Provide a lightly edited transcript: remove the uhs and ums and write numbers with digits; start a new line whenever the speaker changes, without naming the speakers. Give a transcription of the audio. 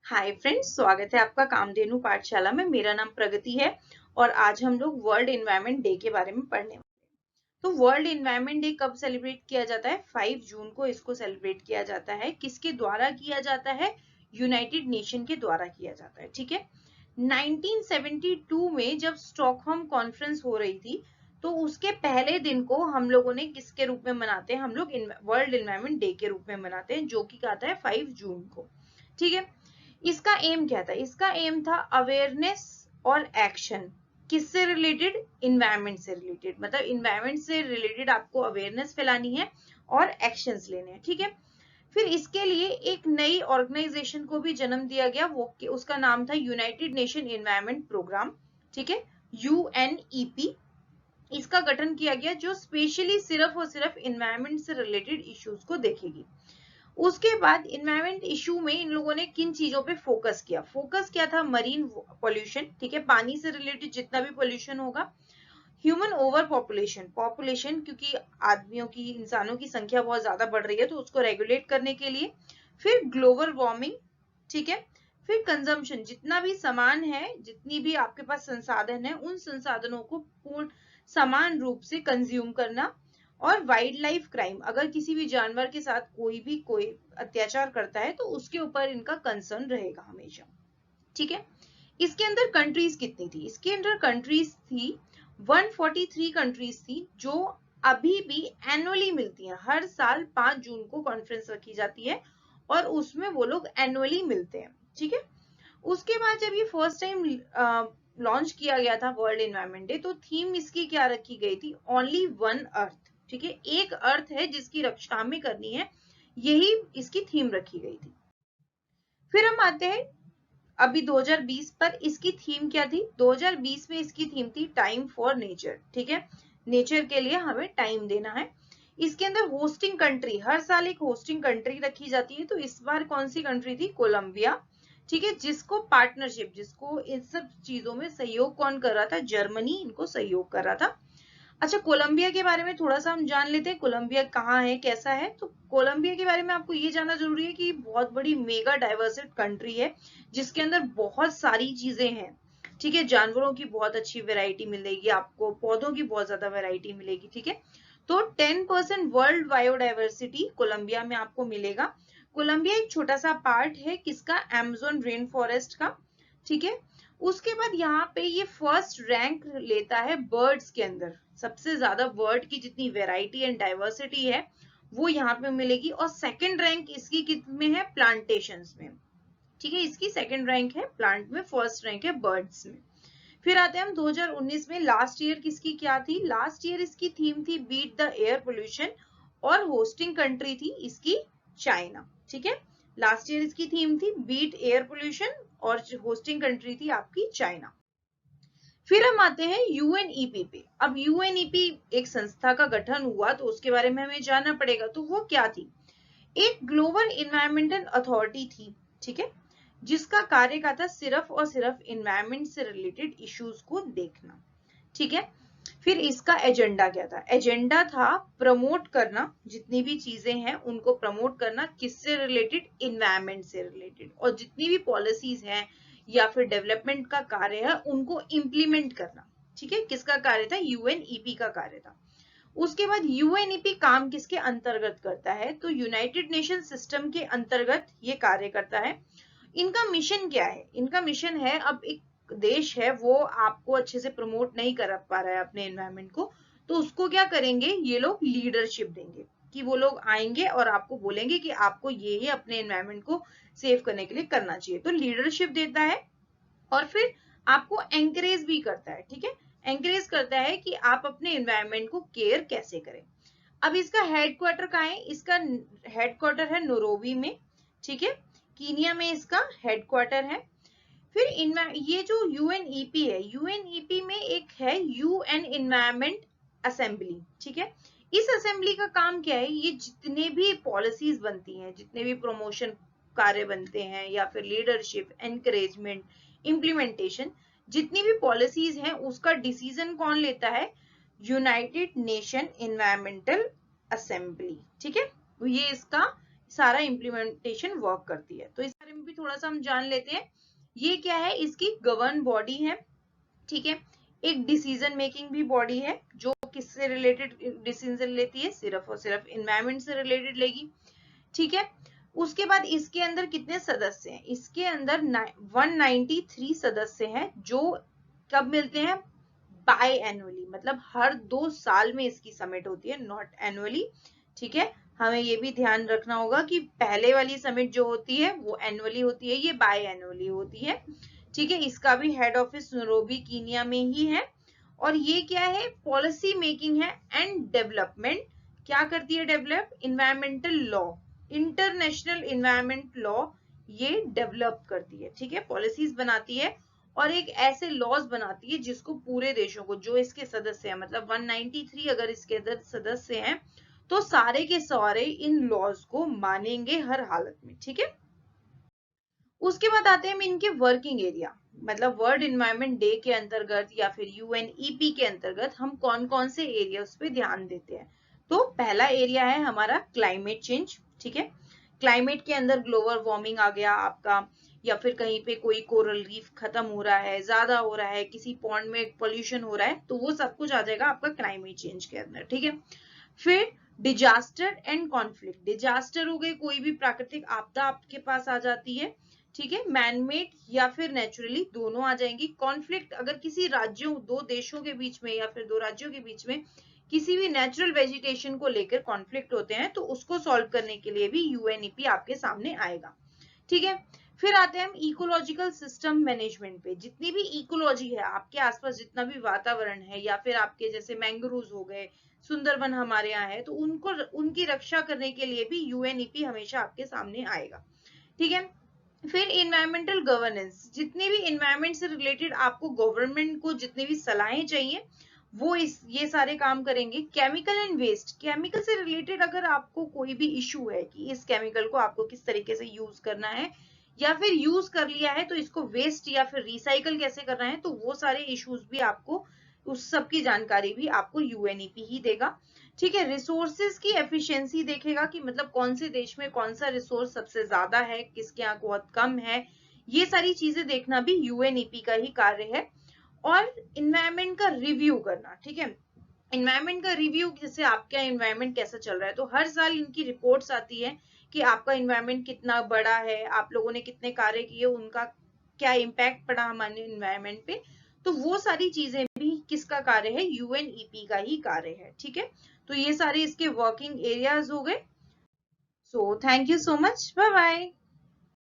Hi friends, स्वागत है आपका कामधेनु पाठशाला में। मेरा नाम प्रगति है और आज हम लोग वर्ल्ड एनवायरनमेंट डे के बारे में पढ़ने वाले हैं। तो वर्ल्ड एनवायरनमेंट डे कब सेलिब्रेट किया जाता है? 5 जून को इसको सेलिब्रेट किया जाता है। किसके द्वारा किया जाता है? यूनाइटेड नेशन के द्वारा किया जाता है। ठीक है। 1972 में जब स्टॉकहोम कॉन्फ्रेंस हो रही थी तो उसके पहले दिन को हम लोगों ने किसके रूप में मनाते हैं? हम लोग वर्ल्ड एनवायरनमेंट डे के रूप में मनाते हैं, जो कि आता है 5 जून को। ठीक है। इसका एम क्या था? इसका एम था अवेयरनेस और एक्शन। किससे रिलेटेड? इन्वायरमेंट से रिलेटेड। मतलब इन्वायरमेंट से रिलेटेड आपको अवेयरनेस फैलानी है और एक्शंस लेने हैं। ठीक है। फिर इसके लिए एक नई ऑर्गेनाइजेशन को भी जन्म दिया गया, वो उसका नाम था यूनाइटेड नेशन एनवायरनमेंट प्रोग्राम। ठीक है, UNEP। इसका गठन किया गया जो स्पेशली सिर्फ और सिर्फ इन्वायरमेंट से रिलेटेड इश्यूज को देखेगी। उसके बाद इन्वायरमेंट इशू में इन लोगों ने किन चीजों पे फोकस किया? फोकस किया था मरीन पॉल्यूशन। ठीक है, पानी से रिलेटेड जितना भी पॉल्यूशन होगा। ह्यूमन ओवर पॉपुलेशन, क्योंकि आदमियों की, इंसानों की संख्या बहुत ज्यादा बढ़ रही है, तो उसको रेगुलेट करने के लिए। फिर ग्लोबल वार्मिंग। ठीक है। फिर कंजम्पशन, जितना भी सामान है, जितनी भी आपके पास संसाधन है, उन संसाधनों को पूर्ण समान रूप से कंज्यूम करना। और वाइल्ड लाइफ क्राइम, अगर किसी भी जानवर के साथ कोई अत्याचार करता है तो उसके ऊपर इनका कंसर्न रहेगा हमेशा। ठीक है। इसके अंदर कंट्रीज कितनी थी? इसके अंदर कंट्रीज थी 143 कंट्रीज थी, जो अभी भी एनुअली मिलती हैं। हर साल 5 जून को कॉन्फ्रेंस रखी जाती है और उसमें वो लोग एनुअली मिलते हैं। ठीक है। उसके बाद जब ये फर्स्ट टाइम लॉन्च किया गया था वर्ल्ड एनवायरनमेंट डे, तो थीम इसकी क्या रखी गई थी? Only one earth. ठीक है, एक अर्थ है जिसकी रक्षा हमें करनी है, यही इसकी थीम रखी गई थी। फिर हम आते हैं अभी 2020 पर। इसकी थीम क्या थी? 2020 में इसकी थीम थी टाइम फॉर नेचर। ठीक है, नेचर के लिए हमें टाइम देना है। इसके अंदर होस्टिंग कंट्री, हर साल एक होस्टिंग कंट्री रखी जाती है, तो इस बार कौन सी कंट्री थी? कोलंबिया। ठीक है, जिसको पार्टनरशिप, जिसको इन सब चीजों में सहयोग कौन कर रहा था? जर्मनी इनको सहयोग कर रहा था। अच्छा, कोलंबिया के बारे में थोड़ा सा हम जान लेते हैं। कोलंबिया कहाँ है, कैसा है? तो कोलंबिया के बारे में आपको ये जानना जरूरी है कि बहुत बड़ी मेगा डाइवर्सिट कंट्री है, जिसके अंदर बहुत सारी चीजें हैं। ठीक है, जानवरों की बहुत अच्छी वैरायटी मिलेगी आपको, पौधों की बहुत ज्यादा वैरायटी मिलेगी। ठीक है, तो 10% वर्ल्ड बायोडाइवर्सिटी कोलंबिया में आपको मिलेगा। कोलंबिया एक छोटा सा पार्ट है किसका? अमेज़न रेन फॉरेस्ट का। ठीक है। उसके बाद यहाँ पे ये फर्स्ट रैंक लेता है बर्ड्स के अंदर। सबसे ज्यादा बर्ड की जितनी वैरायटी एंड डाइवर्सिटी है वो यहाँ पे मिलेगी। और सेकंड रैंक इसकी कितने है? प्लांटेशंस में। ठीक है, इसकी सेकंड रैंक है प्लांट में, फर्स्ट रैंक है बर्ड्स में। फिर आते हैं हम 2019 में। लास्ट ईयर किसकी क्या थी? लास्ट ईयर इसकी थीम थी बीट द एयर पोल्यूशन, और होस्टिंग कंट्री थी इसकी चाइना। ठीक है, लास्ट ईयर इसकी थीम थी बीट एयर पोल्यूशन और होस्टिंग कंट्री थी आपकी चाइना। फिर हम आते हैं यूएनईपी पे। अब यूएनईपी एक संस्था का गठन हुआ, तो उसके बारे में हमें जानना पड़ेगा। तो वो क्या थी? एक ग्लोबल इन्वायरमेंटल अथॉरिटी थी। ठीक है, जिसका कार्य का था सिर्फ और सिर्फ इन्वायरमेंट से रिलेटेड इश्यूज को देखना। ठीक है। फिर इसका एजेंडा क्या था? एजेंडा था प्रमोट करना, जितनी भी चीजें हैं उनको प्रमोट करना। किससे रिलेटेड? इन्वायरमेंट से रिलेटेड। और जितनी भी पॉलिसीज हैं या फिर डेवलपमेंट का कार्य है उनको इम्प्लीमेंट करना। ठीक है, किसका कार्य था? यूएनईपी का कार्य था। उसके बाद यूएनईपी काम किसके अंतर्गत करता है? तो यूनाइटेड नेशन सिस्टम के अंतर्गत ये कार्य करता है। इनका मिशन क्या है? इनका मिशन है, अब एक देश है वो आपको अच्छे से प्रमोट नहीं कर पा रहा है अपने एनवायरनमेंट को, तो उसको क्या करेंगे ये लोग? लीडरशिप देंगे, कि वो लोग आएंगे और आपको बोलेंगे कि आपको ये अपने एनवायरनमेंट को सेव करने के लिए करना चाहिए। तो लीडरशिप देता है और फिर आपको एंकरेज भी करता है। ठीक है, एंकरेज करता है कि आप अपने एनवायरनमेंट को केयर कैसे करें। अब इसका हेडक्वार्टर कहाँ है? इसका हेडक्वार्टर है नैरोबी में। ठीक है, कीनिया में इसका हेडक्वार्टर है। फिर ये जो यूएनईपी है, यूएनईपी में एक है यूएन एनवायरनमेंट असेंबली। ठीक है, इस असेंबली का काम क्या है? ये जितने भी पॉलिसीज बनती हैं, जितने भी प्रमोशन कार्य बनते हैं, या फिर लीडरशिप, एनकरेजमेंट, इम्प्लीमेंटेशन, जितनी भी पॉलिसीज हैं उसका डिसीजन कौन लेता है? United nation environmental assembly. ठीक है, ये इसका सारा इम्प्लीमेंटेशन वर्क करती है। तो इस बारे में भी थोड़ा सा हम जान लेते हैं। ये क्या है, इसकी गवर्न बॉडी है, ठीक है। एक डिसीजन मेकिंग भी बॉडी है जो किससे रिलेटेड डिसीजन लेती है, सिर्फ और सिर्फ एनवायरमेंट से रिलेटेड लेगी, ठीक है। उसके बाद इसके अंदर कितने सदस्य हैं, इसके अंदर 193 सदस्य हैं जो कब मिलते हैं, बाय एनुअली, मतलब हर 2 साल में इसकी समिट होती है, नॉट एनुअली, ठीक है। हमें ये भी ध्यान रखना होगा कि पहले वाली समिट जो होती है वो एनुअली होती है, ये बाय एनुअली होती है, ठीक है। इसका भी हेड ऑफिस नैरोबी कीनिया में ही है। और ये क्या है, पॉलिसी मेकिंग है एंड डेवलपमेंट, क्या करती है, develop environmental law, international environment law ये डेवलप करती है, ठीक है, पॉलिसीज बनाती है और एक ऐसे लॉज बनाती है जिसको पूरे देशों को, जो इसके सदस्य हैं, मतलब 193 अगर इसके अंदर सदस्य हैं तो सारे के सारे इन लॉज को मानेंगे हर हालत में, ठीक है। उसके बाद आते हैं हम इनके वर्किंग एरिया, मतलब वर्ल्ड एनवायरनमेंट डे के अंतर्गत या फिर यूएनईपी के अंतर्गत हम कौन कौन से एरियाज पे ध्यान देते हैं। तो पहला एरिया है हमारा क्लाइमेट चेंज, ठीक है। क्लाइमेट के अंदर ग्लोबल वार्मिंग आ गया आपका, या फिर कहीं पे कोई कोरल रीफ खत्म हो रहा है, ज्यादा हो रहा है, किसी पॉन्ड में पोल्यूशन हो रहा है, तो वो सब कुछ आ जाएगा आपका क्लाइमेट चेंज के अंदर, ठीक है। फिर डिजास्टर एंड कॉन्फ्लिक्ट, डिजास्टर हो गए, कोई भी प्राकृतिक आपदा आपके पास आ जाती है, ठीक है, मैनमेड या फिर नेचुरली, दोनों आ जाएंगी। कॉन्फ्लिक्ट, अगर किसी राज्यों, दो देशों के बीच में या फिर दो राज्यों के बीच में किसी भी नेचुरल वेजिटेशन को लेकर कॉन्फ्लिक्ट होते हैं तो उसको सॉल्व करने के लिए भी यूएनईपी आपके सामने आएगा, ठीक है। फिर आते हैं हम इकोलॉजिकल सिस्टम मैनेजमेंट पे, जितनी भी इकोलॉजी है आपके आसपास, जितना भी वातावरण है, या फिर आपके जैसे मैंग्रोव्स हो गए, सुंदरवन हमारे यहाँ है, तो उनको, उनकी रक्षा करने के लिए भी यूएनईपी हमेशा आपके सामने आएगा, ठीक है। फिर इन्वायरमेंटल गवर्नेंस, जितने भी इन्वायरमेंट से रिलेटेड आपको गवर्नमेंट को जितनी भी सलाहें चाहिए वो ये सारे काम करेंगे। केमिकल एंड वेस्ट, केमिकल से रिलेटेड अगर आपको कोई भी इशू है कि इस केमिकल को आपको किस तरीके से यूज करना है, या फिर यूज कर लिया है तो इसको वेस्ट या फिर रिसाइकल कैसे करना है, तो वो सारे इश्यूज भी आपको, उस सब की जानकारी भी आपको यूएनईपी ही देगा, ठीक है। रिसोर्सेज की एफिशिएंसी देखेगा कि मतलब कौन से देश में कौन सा रिसोर्स सबसे ज्यादा है, किसके यहाँ बहुत कम है, ये सारी चीजें देखना भी यूएनईपी का ही कार्य है। और इन्वायरमेंट का रिव्यू करना, ठीक है। इन्वायरमेंट का रिव्यू, जैसे आपका इन्वायरमेंट कैसा चल रहा है, तो हर साल इनकी रिपोर्ट्स आती है कि आपका इन्वायरमेंट कितना बड़ा है, आप लोगों ने कितने कार्य किए, उनका क्या इम्पैक्ट पड़ा हमारे इन्वायरमेंट पे, तो वो सारी चीजें भी किसका कार्य है, यूएनईपी का ही कार्य है, ठीक है। तो ये सारे इसके वर्किंग एरियाज हो गए। So thank you so much, bye bye.